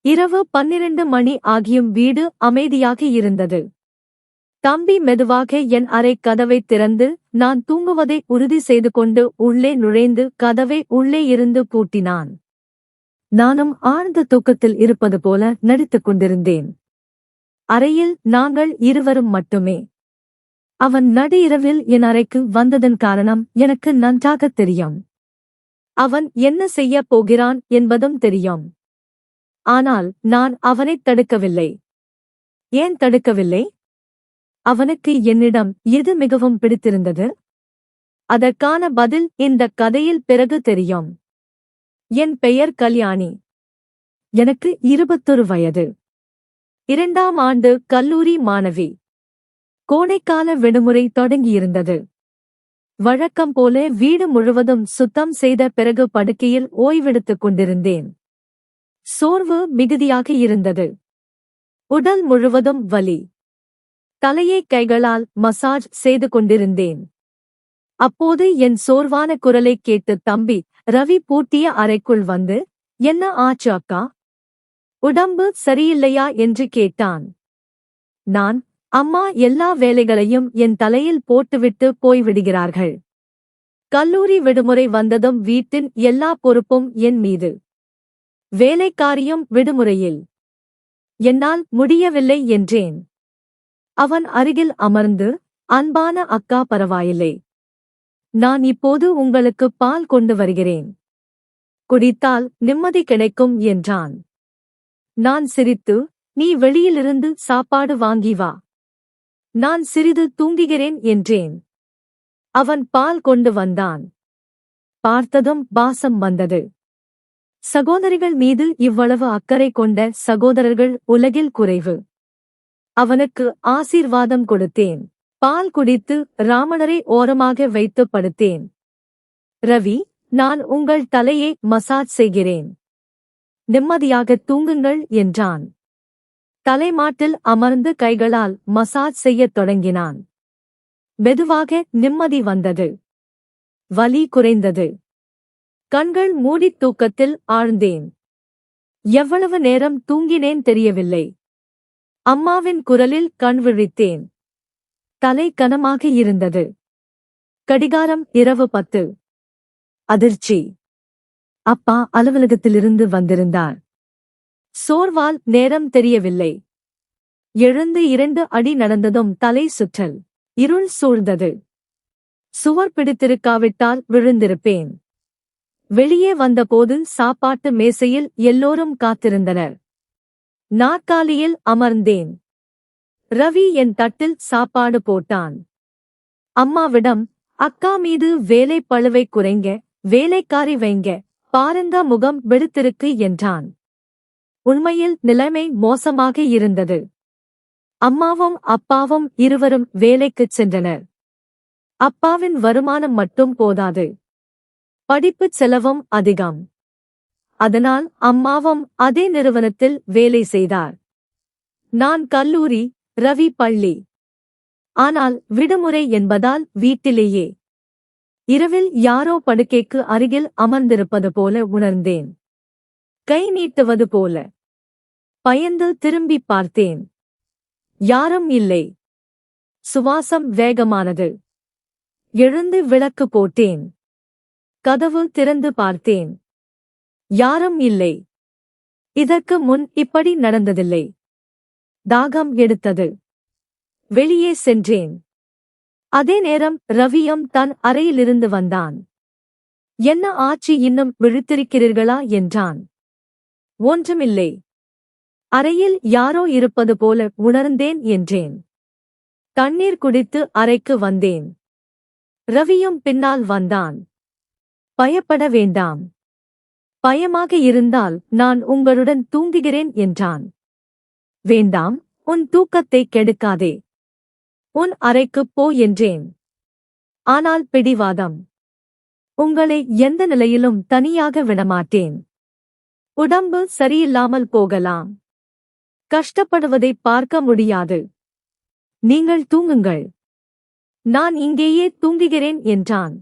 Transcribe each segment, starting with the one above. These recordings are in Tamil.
இரவு 12 மணி ஆகியும் வீடு அமைதியாக இருந்தது. தம்பி மெதுவாக என் அறை கதவைத் திறந்து நான் தூங்குவதை உறுதி செய்து கொண்டு உள்ளே நுழைந்து கதவை உள்ளே இருந்து பூட்டினான். நானும் ஆழ்ந்த தூக்கத்தில் இருப்பது போல நடித்துக் கொண்டிருந்தேன். அறையில் நாங்கள் இருவரும் மட்டுமே. அவன் நடு இரவில் என் அறைக்கு வந்ததன் காரணம் எனக்கு நன்றாகத் தெரியும். அவன் என்ன செய்யப் போகிறான் என்பதும் தெரியும். ஆனால் நான் அவனைத் தடுக்கவில்லை. ஏன் தடுக்கவில்லை? அவனுக்கு என்னிடம் எது மிகவும் பிடித்திருந்தது? அதற்கான பதில் இந்த கதையில் பிறகு தெரியும். என் பெயர் கல்யாணி. எனக்கு 21 வயது. 2ஆம் ஆண்டு கல்லூரி மாணவி. கோடைக்கால விடுமுறை தொடங்கியிருந்தது. வழக்கம் போல வீடு முழுவதும் சுத்தம் செய்த பிறகு படுக்கையில் ஓய்வெடுத்துக் கொண்டிருந்தேன். சோர்வு மிகுதியாக இருந்தது. உடல் முழுவதும் வலி. தலையை கைகளால் மசாஜ் செய்து கொண்டிருந்தேன். அப்போது என் சோர்வான குரலைக் கேட்டு தம்பி ரவி பூட்டிய அறைக்குள் வந்து, "என்ன ஆச்சு அக்கா? உடம்பு சரியில்லையா?" என்று கேட்டான். நான், "அம்மா எல்லா வேலைகளையும் என் தலையில் போட்டுவிட்டு போய்விடுகிறார்கள். கல்லூரி விடுமுறை வந்ததும் வீட்டின் எல்லா பொறுப்பும் என் மீது. வேலைக்காரியும் விடுமுறையில். என்னால் முடியவில்லை" என்றேன். அவன் அருகில் அமர்ந்து, "அன்பான அக்கா, பரவாயில்லை. நான் இப்போது உங்களுக்கு பால் கொண்டு வருகிறேன். குடித்தால் நிம்மதி கிடைக்கும்" என்றான். நான் சிரித்து, "நீ வெளியிலிருந்து சாப்பாடு வாங்கி வா. நான் சிறிது தூங்குகிறேன்" என்றேன். அவன் பால் கொண்டு வந்தான். பார்த்ததும் பாசம் வந்தது. சகோதரிகள் மீது இவ்வளவு அக்கறை கொண்ட சகோதரர்கள் உலகில் குறைவு. அவனுக்கு ஆசீர்வாதம் கொடுத்தேன். பால் குடித்து ராமணரை ஓரமாக வைத்து படுத்தேன். "ரவி, நான் உங்கள் தலையை மசாஜ் செய்கிறேன். நிம்மதியாக தூங்குங்கள்" என்றான். தலைமாட்டில் அமர்ந்து கைகளால் மசாஜ் செய்யத் தொடங்கினான். மெதுவாக நிம்மதி வந்தது. வலி குறைந்தது. கண்கள் மூடித் தூக்கத்தில் ஆழ்ந்தேன். எவ்வளவு நேரம் தூங்கினேன் தெரியவில்லை. அம்மாவின் குரலில் கண் விழித்தேன். தலை கனமாக இருந்தது. கடிகாரம் இரவு 10. அதிர்ச்சி. அப்பா அலுவலகத்திலிருந்து வந்திருந்தார். சோர்வால் நேரம் தெரியவில்லை. எழுந்து 2 அடி நடந்ததும் தலை சுற்றல். இருள் சூழ்ந்தது. சுவர் பிடித்திருக்காவிட்டால் விழுந்திருப்பேன். வெளியே வந்தபோது சாப்பாட்டு மேசையில் எல்லோரும் காத்திருந்தனர். நாற்காலியில் அமர்ந்தேன். ரவி என் தட்டில் சாப்பாடு போட்டான். அம்மாவிடம், "அக்கா மீது வேலை பளுவை குறைங்க, வேலைக்காரி வைங்க, பாருங்க முகம் வெளுத்திருக்கு" என்றான். உண்மையில் நிலைமை மோசமாக இருந்தது. அம்மாவும் அப்பாவும் இருவரும் வேலைக்குச் சென்றனர். அப்பாவின் வருமானம் மட்டும் போதாது. படிப்புச் செலவும் அதிகம். அதனால் அம்மாவும் அதே நிறுவனத்தில் வேலை செய்தார். நான் கல்லூரி, ரவி பள்ளி. ஆனால் விடுமுறை என்பதால் வீட்டிலேயே. இரவில் யாரோ படுக்கைக்கு அருகில் அமர்ந்திருப்பது போல உணர்ந்தேன். கை நீட்டுவது போல. பயந்து திரும்பிப் பார்த்தேன். யாரும் இல்லை. சுவாசம் வேகமானது. எழுந்து விளக்கு போட்டேன். கதவு திறந்து பார்த்தேன். யாரும் இல்லை. இதற்கு முன் இப்படி நடந்ததில்லை. தாகம் எடுத்தது. வெளியே சென்றேன். அதே நேரம் ரவியும் தன் அறையிலிருந்து வந்தான். "என்ன ஆச்சு, இன்னும் விழித்திருக்கிறீர்களா?" என்றான். "ஒன்றுமில்லை. அறையில் யாரோ இருப்பது போல உணர்ந்தேன்" என்றேன். தண்ணீர் குடித்து அறைக்கு வந்தேன். ரவியும் பின்னால் வந்தான். "பயப்பட வேண்டாம். பயமாக இருந்தால் நான் உங்களுடன் தூங்குகிறேன்" என்றான். "வேண்டாம், உன் தூக்கத்தை கெடுக்காதே. உன் அறைக்குப் போ" என்றேன். ஆனால் பிடிவாதம். "உங்களை எந்த நிலையிலும் தனியாக விடமாட்டேன். உடம்பு சரியில்லாமல் போகலாம். கஷ்டப்படுவதைப் பார்க்க முடியாது. நீங்கள் தூங்குங்கள். நான் இங்கேயே தூங்குகிறேன்" என்றான்.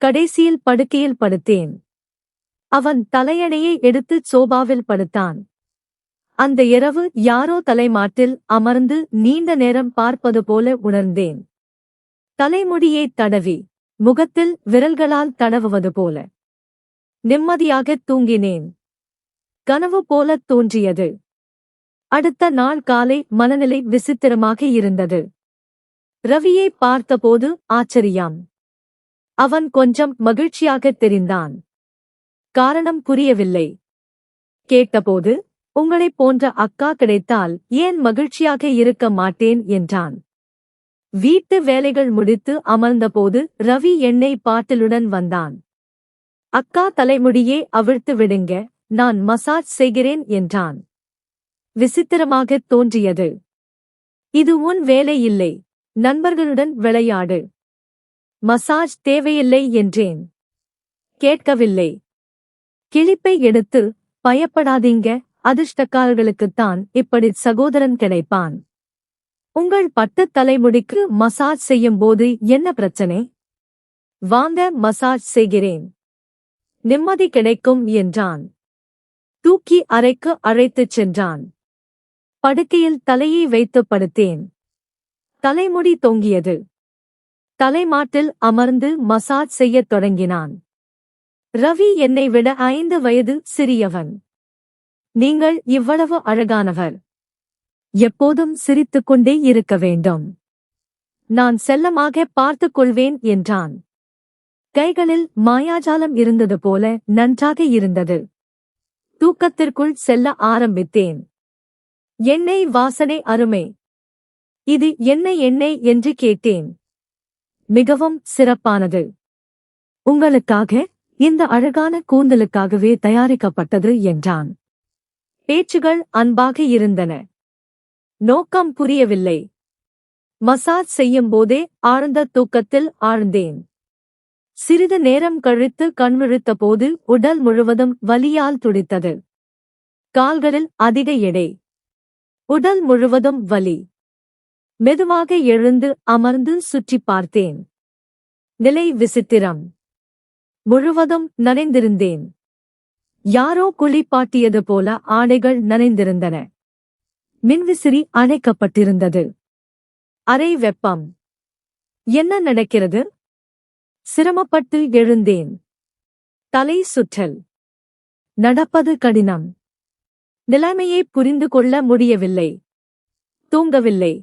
கடைசியில் படுக்கையில் படுத்தேன். அவன் தலையணையை எடுத்து சோபாவில் படுத்தான். அந்த இரவு யாரோ தலைமாட்டில் அமர்ந்து நீண்ட நேரம் பார்ப்பது போல உணர்ந்தேன். தலைமுடியை தடவி முகத்தில் விரல்களால் தடவுவது போல. நிம்மதியாகத் தூங்கினேன். கனவு போலத் தோன்றியது. அடுத்த நாள் காலை மனநிலை விசித்திரமாக இருந்தது. ரவியை பார்த்தபோது ஆச்சரியம். அவன் கொஞ்சம் மகிழ்ச்சியாகத் தெரிந்தான். காரணம் புரியவில்லை. கேட்டபோது, உங்களைப் போன்ற அக்கா கிடைத்தால் ஏன் மகிழ்ச்சியாக இருக்க மாட்டேன் என்றான். வீட்டு வேலைகள் முடித்து அமர்ந்தபோது ரவி எண்ணெய் பாட்டிலுடன் வந்தான். அக்கா தலைமுடியே அவிழ்த்து விடுங்க, நான் மசாஜ் செய்கிறேன் என்றான். விசித்திரமாகத் தோன்றியது. இது உன் வேலை இல்லை, நண்பர்களுடன் விளையாடு. மசாஜ் தேவையில்லை என்றேன். கேட்கவில்லை. கிளிப்பை எடுத்து, பயப்படாதீங்க, அதிர்ஷ்டக்காரர்களுக்குத்தான் இப்படி சகோதரன் கிடைப்பான். உங்கள் பட்டுத் தலைமுடிக்கு மசாஜ் செய்யும் போது என்ன பிரச்சனை? வாங்க, மசாஜ் செய்கிறேன். நிம்மதி கிடைக்கும் என்றான். தூக்கி அறைக்கு அழைத்துச் சென்றான். படுக்கையில் தலையை வைத்து படுத்தேன். தலைமுடி தொங்கியது. தலைமாட்டில் அமர்ந்து மசாஜ் செய்யத் தொடங்கினான். ரவி என்னை விட 5 வயது சிறியவன். நீங்கள் இவ்வளவு அழகானவர். எப்போதும் சிரித்துக் கொண்டே இருக்க வேண்டும். நான் செல்லமாக பார்த்துக் கொள்வேன் என்றான். கைகளில் மாயாஜாலம் இருந்தது போல நன்றாக இருந்தது. தூக்கத்திற்குள் செல்ல ஆரம்பித்தேன். எண்ணெய் வாசனை அருமை. இது என்ன எண்ணெய் என்று கேட்டேன். மிகவும் சிறப்பானது. உங்களுக்காக, இந்த அழகான கூந்தலுக்காகவே தயாரிக்கப்பட்டது என்றான். பேச்சுகள் அன்பாக இருந்தன. நோக்கம் புரியவில்லை. மசாஜ் செய்யும் போதே ஆழ்ந்த தூக்கத்தில் ஆழ்ந்தேன். சிறிது நேரம் கழித்து கண்விழித்தபோது உடல் முழுவதும் வலியால் துடித்தது. கால்களில் அதிக எடை. உடல் முழுவதும் வலி. மெதுவாக எழுந்து அமர்ந்து சுற்றி பார்த்தேன். நிலை விசித்திரம். முழுவதும் நனைந்திருந்தேன். யாரோ குளிப்பாட்டியது போல ஆடைகள் நனைந்திருந்தன. மின்விசிறி அணைக்கப்பட்டிருந்தது. அரை வெப்பம். என்ன நடக்கிறது? சிரமப்பட்டு எழுந்தேன். தலை சுற்றல். நடப்பது கடினம். நிலைமையை புரிந்து கொள்ள முடியவில்லை. தூங்கவில்லை.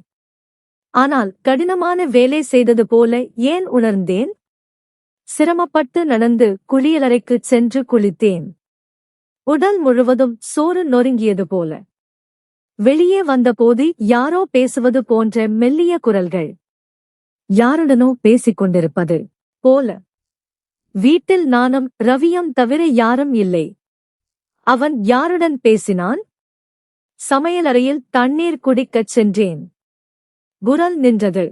ஆனால் கடினமான வேலை செய்தது போல ஏன் உணர்ந்தேன்? சிரமப்பட்டு நடந்து குளியலறைக்குச் சென்று குளித்தேன். உடல் முழுவதும் சோறு நொறுங்கியது போல. வெளியே வந்தபோது யாரோ பேசுவது போன்ற மெல்லிய குரல்கள். யாருடனோ பேசிக் கொண்டிருப்பது போல. வீட்டில் நானும் ரவியும் தவிர யாரும் இல்லை. அவன் யாருடன் பேசினான்? சமையலறையில் தண்ணீர் குடிக்கச் சென்றேன். குரல் நின்றது.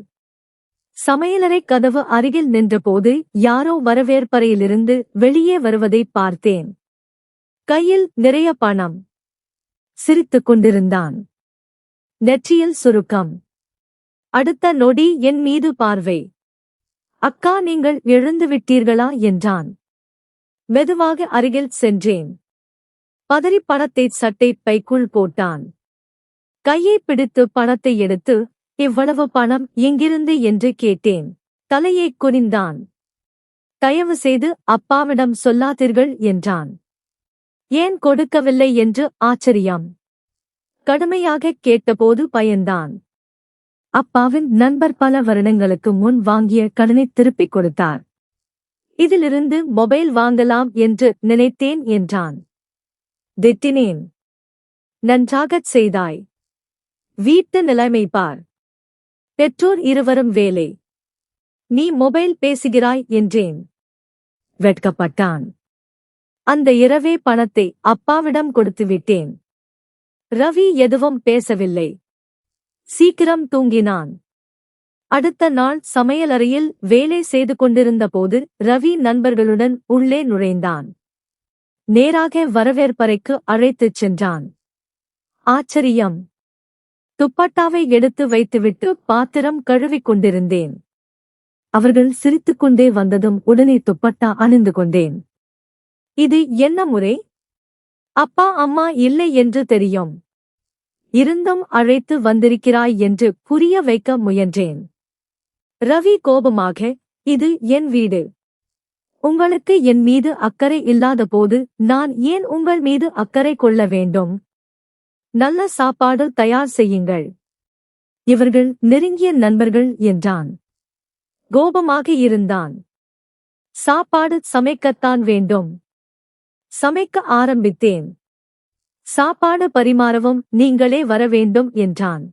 சமையலறை கதவு அருகில் நின்றபோது யாரோ வரவேற்பறையிலிருந்து வெளியே வருவதை பார்த்தேன். கையில் நிறைய பணம். சிரித்துக் கொண்டிருந்தான். நெற்றியில் சுருக்கம். அடுத்த நொடி என் மீது பார்வை. அக்கா, நீங்கள் எழுந்துவிட்டீர்களா என்றான். மெதுவாக அருகில் சென்றேன். பதறி பணத்தை சட்டை பைக்குள் போட்டான். கையை பிடித்து பணத்தை எடுத்து, இவ்வளவு பணம் எங்கிருந்து என்று கேட்டேன். தலையை குனிந்தான். தயவு செய்து அப்பாவிடம் சொல்லாதீர்கள் என்றான். ஏன் கொடுக்கவில்லை என்று ஆச்சரியம். கடுமையாகக் கேட்டபோது பயந்தான். அப்பாவின் நண்பர் பல வருடங்களுக்கு முன் வாங்கிய கடனை திருப்பிக் கொடுத்தார். இதிலிருந்து மொபைல் வாங்கலாம் என்று நினைத்தேன் என்றான். திட்டினேன். நன்றாகச் செய்தாய். வீட்டு நிலைமை பார். பெற்றோர் இருவரும் வேலை. நீ மொபைல் பேசுகிறாய் என்றேன். வெட்கப்பட்டான். அந்த இரவே பணத்தை அப்பாவிடம் கொடுத்துவிட்டேன். ரவி எதுவும் பேசவில்லை. சீக்கிரம் தூங்கினான். அடுத்த நாள் சமையலறையில் வேலை செய்து கொண்டிருந்தபோது ரவி நண்பர்களுடன் உள்ளே நுழைந்தான். நேராக வரவேற்பறைக்கு அழைத்துச் சென்றான். ஆச்சரியம். துப்பட்டாவை எடுத்து வைத்துவிட்டு பாத்திரம் கழுவிக் கொண்டிருந்தேன். அவர்கள் சிரித்துக்கொண்டே வந்ததும் உடனே துப்பட்டா அணிந்து கொண்டேன். இது என்ன முறை? அப்பா அம்மா இல்லை என்று தெரியும். இருந்தும் அழைத்து வந்திருக்கிறாய் என்று புரிய வைக்க முயன்றேன். ரவி கோபமாக, இது என் வீடு. உங்களுக்கு என் மீது அக்கறை இல்லாதபோது நான் ஏன் உங்கள் மீது அக்கறை கொள்ள வேண்டும்? நல்ல சாப்பாடு தயார் செய்யுங்கள். இவர்கள் நெருங்கிய நண்பர்கள் என்றான். கோபமாக இருந்தான். சாப்பாடு சமைக்கத்தான் வேண்டும். சமைக்க ஆரம்பித்தேன். சாப்பாடு பரிமாறவும் நீங்களே வர வேண்டும் என்றான்.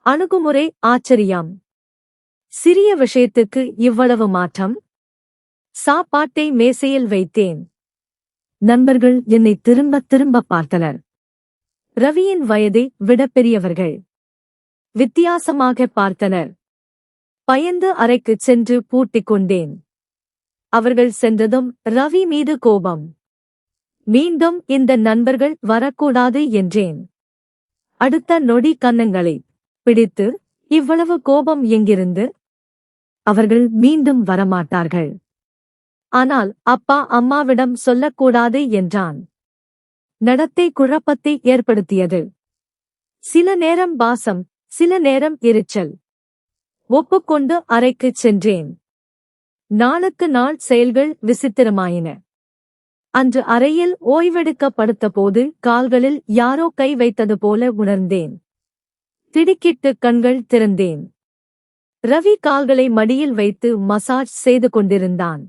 அணுகுமுறை ஆச்சரியம். சிறிய விஷயத்துக்கு இவ்வளவு மாற்றம்? சாப்பாட்டை மேசையில் வைத்தேன். நண்பர்கள் என்னை திரும்ப திரும்ப பார்த்தனர். ரவியின் வயதை விட பெரியவர்கள். வித்தியாசமாக பார்த்தனர். பயந்து அறைக்குச் சென்று பூட்டிக் கொண்டேன். அவர்கள் சென்றதும் ரவி மீது கோபம். மீண்டும் இந்த நண்பர்கள் வரக்கூடாது என்றேன். அடுத்த நொடி கன்னங்களை பிடித்து, இவ்வளவு கோபம் எங்கிருந்து? அவர்கள் மீண்டும் வரமாட்டார்கள். ஆனால் அப்பா அம்மாவிடம் சொல்லக்கூடாது என்றான். நடத்தை குழப்பத்தை ஏற்படுத்தியது. சில நேரம் பாசம், சில நேரம் எரிச்சல். ஒப்புக்கொண்டு அறைக்குச் சென்றேன். நாளுக்கு நாள் செயல்கள் விசித்திரமாயின. அன்று அறையில் ஓய்வெடுக்க படுத்தபோது கால்களில் யாரோ கை வைத்தது போல உணர்ந்தேன். திடுக்கிட்டு கண்கள் திறந்தேன். ரவி கால்களை மடியில் வைத்து மசாஜ் செய்து கொண்டிருந்தான்.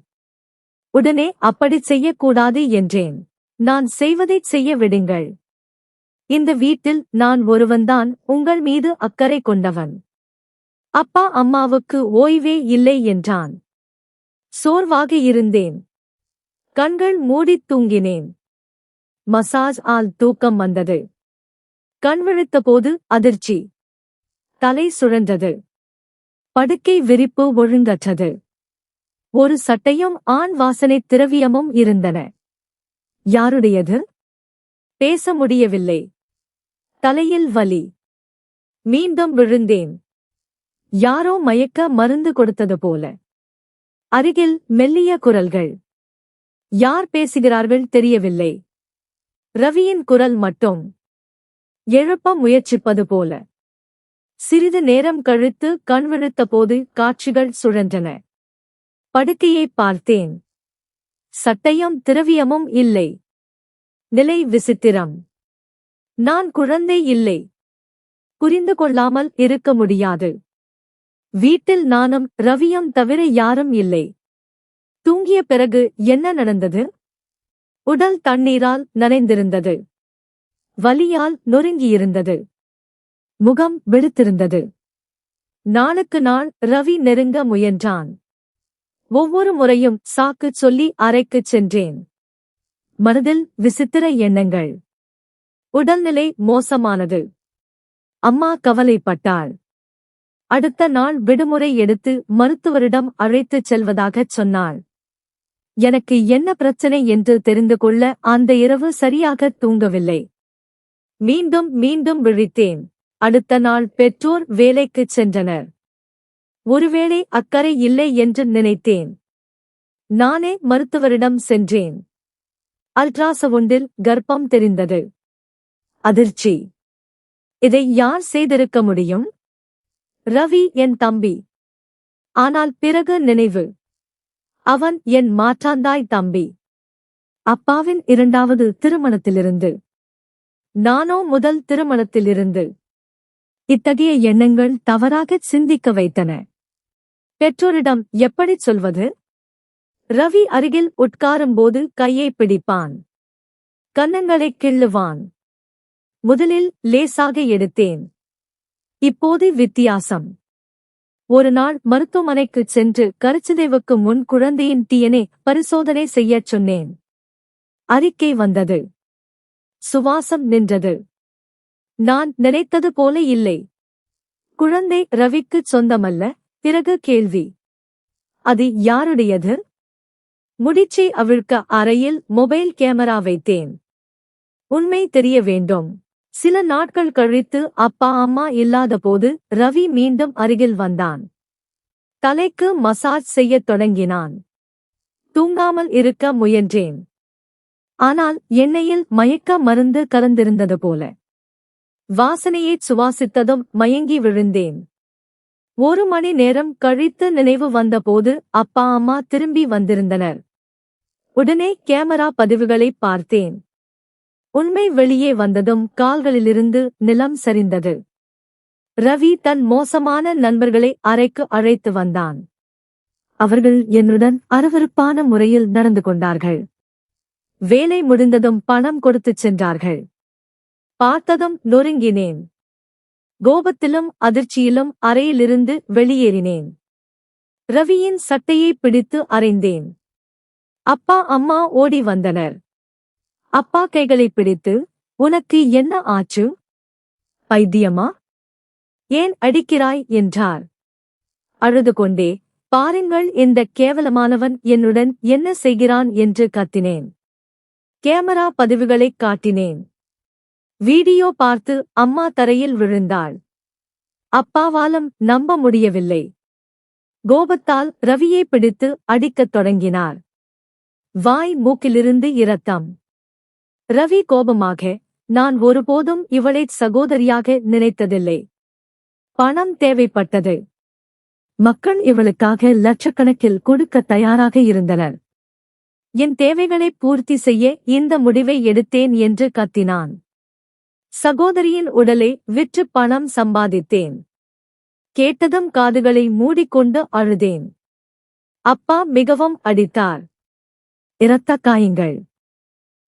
உடனே அப்படி செய்யக்கூடாது என்றேன். நான் செய்வதைச் செய்ய விடுங்கள். இந்த வீட்டில் நான் ஒருவன்தான் உங்கள் மீது அக்கறை கொண்டவன். அப்பா அம்மாவுக்கு ஓய்வே இல்லை என்றான். சோர்வாக இருந்தேன். கண்கள் மூடித் தூங்கினேன். மசாஜ் ஆல் தூக்கம் வந்தது. கண் விழித்தபோது அதிர்ச்சி. தலை சுழன்றது. படுக்கை விரிப்பு ஒழுங்கற்றது. ஒரு சட்டையும் ஆண் வாசனை திரவியமும் இருந்தன. யாருடையது? பேச முடியவில்லை. தலையில் வலி. மீண்டும் விழுந்தேன். யாரோ மயக்க மருந்து கொடுத்தது போல. அருகில் மெல்லிய குரல்கள். யார் பேசுகிறார்கள் தெரியவில்லை. ரவியின் குரல் மட்டும். எழுப்ப முயற்சிப்பது போல. சிறிது நேரம் கழித்து கண் விழித்தபோது காட்சிகள் சுழன்றன. படுக்கையை பார்த்தேன். சட்டையும் திரவியமும் இல்லை. நிலை விசித்திரம். நான் குழந்தை இல்லை. புரிந்து கொள்ளாமல் இருக்க முடியாது. வீட்டில் நானும் ரவியும் தவிர யாரும் இல்லை. தூங்கிய பிறகு என்ன நடந்தது? உடல் தண்ணீரால் நனைந்திருந்தது. வலியால் நொறுங்கியிருந்தது. முகம் வெளுத்திருந்தது. நாளுக்கு நாள் ரவி நெருங்க முயன்றான். ஒவ்வொரு முறையும் சாக்கு சொல்லி அறைக்குச் சென்றேன். மனதில் விசித்திர எண்ணங்கள். உடல்நிலை மோசமானது. அம்மா கவலைப்பட்டாள். அடுத்த நாள் விடுமுறை எடுத்து மருத்துவரிடம் அழைத்துச் செல்வதாகச் சொன்னாள். எனக்கு என்ன பிரச்சனை என்று தெரிந்து கொள்ள அந்த இரவு சரியாக தூங்கவில்லை. மீண்டும் மீண்டும் விழித்தேன். அடுத்த நாள் பெற்றோர் வேலைக்குச் சென்றனர். ஒருவேளை அக்கறை இல்லை என்று நினைத்தேன். நானே மருத்துவரிடம் சென்றேன். அல்ட்ராசவுண்டில் கர்ப்பம் தெரிந்தது. அதிர்ச்சி. இதை யார் செய்திருக்க முடியும்? ரவி என் தம்பி. ஆனால் பிறகு நினைவு. அவன் என் மாற்றாந்தாய் தம்பி. அப்பாவின் இரண்டாவது திருமணத்திலிருந்து. நானோ முதல் திருமணத்திலிருந்து. இத்தகைய எண்ணங்கள் தவறாகச் சிந்திக்க வைத்தன. பெற்றோரிடம் எப்படிச் சொல்வது? ரவி அருகில் உட்காரும்போது கையை பிடிப்பான். கன்னங்களைக் கிள்ளுவான். முதலில் லேசாக எடுத்தேன். இப்போது வித்தியாசம். ஒரு நாள் மருத்துவமனைக்குச் சென்று கருச்சிதைவுக்கு முன் குழந்தையின் டிஎன்ஏ பரிசோதனை செய்யச் சொன்னேன். அறிக்கை வந்தது. சுவாசம் நின்றது. நான் நினைத்தது போல இல்லை. குழந்தை ரவிக்குச் சொந்தமல்ல. பிறகு கேள்வி. அது யாருடையது? முடிச்சை அவிழ்க்க அறையில் மொபைல் கேமரா வைத்தேன். உண்மை தெரிய வேண்டும். சில நாட்கள் கழித்து அப்பா அம்மா இல்லாதபோது ரவி மீண்டும் அருகில் வந்தான். தலைக்கு மசாஜ் செய்யத் தொடங்கினான். தூங்காமல் இருக்க முயன்றேன். ஆனால் எண்ணெயில் மயக்க மருந்து கலந்திருந்தது போல. வாசனையைச் சுவாசித்ததும் மயங்கி விழுந்தேன். 1 மணி நேரம் கழித்து நினைவு வந்தபோது அப்பா அம்மா திரும்பி வந்திருந்தனர். உடனே கேமரா பதிவுகளைப் பார்த்தேன். உண்மை வெளியே வந்ததும் கால்களிலிருந்து நிலம் சரிந்தது. ரவி தன் மோசமான நண்பர்களை அறைக்கு அழைத்து வந்தான். அவர்கள் என்னுடன் அருவருப்பான முறையில் நடந்து கொண்டார்கள். வேலை முடிந்ததும் பணம் கொடுத்துச் சென்றார்கள். பார்த்ததும் நொறுங்கினேன். கோபத்திலும் அதிர்ச்சியிலும் அறையிலிருந்து வெளியேறினேன். ரவியின் சட்டையை பிடித்து அறைந்தேன். அப்பா அம்மா ஓடி வந்தனர். அப்பா கைகளை பிடித்து, உனக்கு என்ன ஆச்சு? பைத்தியமா? ஏன் அடிக்கிறாய் என்றார். அழுது கொண்டே, பாருங்கள் இந்த கேவலமானவன் என்னுடன் என்ன செய்கிறான் என்று கத்தினேன். கேமரா பதிவுகளைக் காட்டினேன். வீடியோ பார்த்து அம்மா தரையில் விழுந்தாள். அப்பாவாலும் நம்ப முடியவில்லை. கோபத்தால் ரவியை பிடித்து அடிக்கத் தொடங்கினார். வாய் மூக்கிலிருந்து இரத்தம். ரவி கோபமாக, நான் ஒருபோதும் இவளைச் சகோதரியாக நினைத்ததில்லை. பணம் தேவைப்பட்டது. மக்கள் இவளுக்காக லட்சக்கணக்கில் கொடுக்க தயாராக இருந்தனர். என் தேவைகளை பூர்த்தி செய்ய இந்த முடிவை எடுத்தேன் என்று கத்தினான். சகோதரியின் உடலை விற்று பணம் சம்பாதித்தேன். கேட்டதும் காதுகளை மூடிக்கொண்டு அழுதேன். அப்பா மிகவும் அடித்தார். இரத்த காயங்கள்.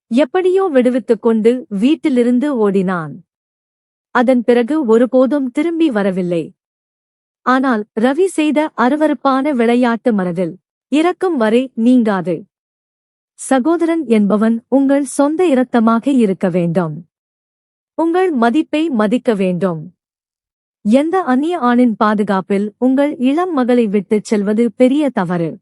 எப்படியோ விடுவித்துக் கொண்டு வீட்டிலிருந்து ஓடினான். அதன் பிறகு ஒருபோதும் திரும்பி வரவில்லை. ஆனால் ரவி செய்த அருவருப்பான விளையாட்டு மனதில் இறக்கும் வரை நீங்காது. சகோதரன் என்பவன் உங்கள் சொந்த இரத்தமாக இருக்க வேண்டும். உங்கள் மதிப்பை மதிக்க வேண்டும். எந்த அந்நிய ஆணின் பாதுகாப்பில் உங்கள் இளம் மகளை விட்டுச் செல்வது பெரிய தவறு.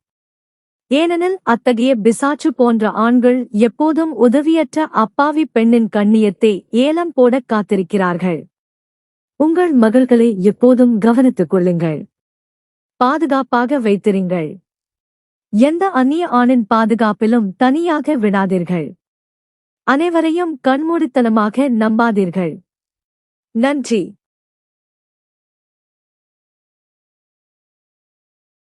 ஏனெனில் அத்தகைய பிசாச்சு போன்ற ஆண்கள் எப்போதும் உதவியற்ற அப்பாவி பெண்ணின் கண்ணியத்தை ஏலம் போடக் காத்திருக்கிறார்கள். உங்கள் மகள்களை எப்போதும் கவனித்துக் கொள்ளுங்கள். பாதுகாப்பாக வைத்திருங்கள். எந்த அந்நிய ஆணின் பாதுகாப்பிலும் தனியாக விடாதீர்கள். அனைவரையும் கண்மூடித்தனமாக நம்பாதீர்கள். நன்றி.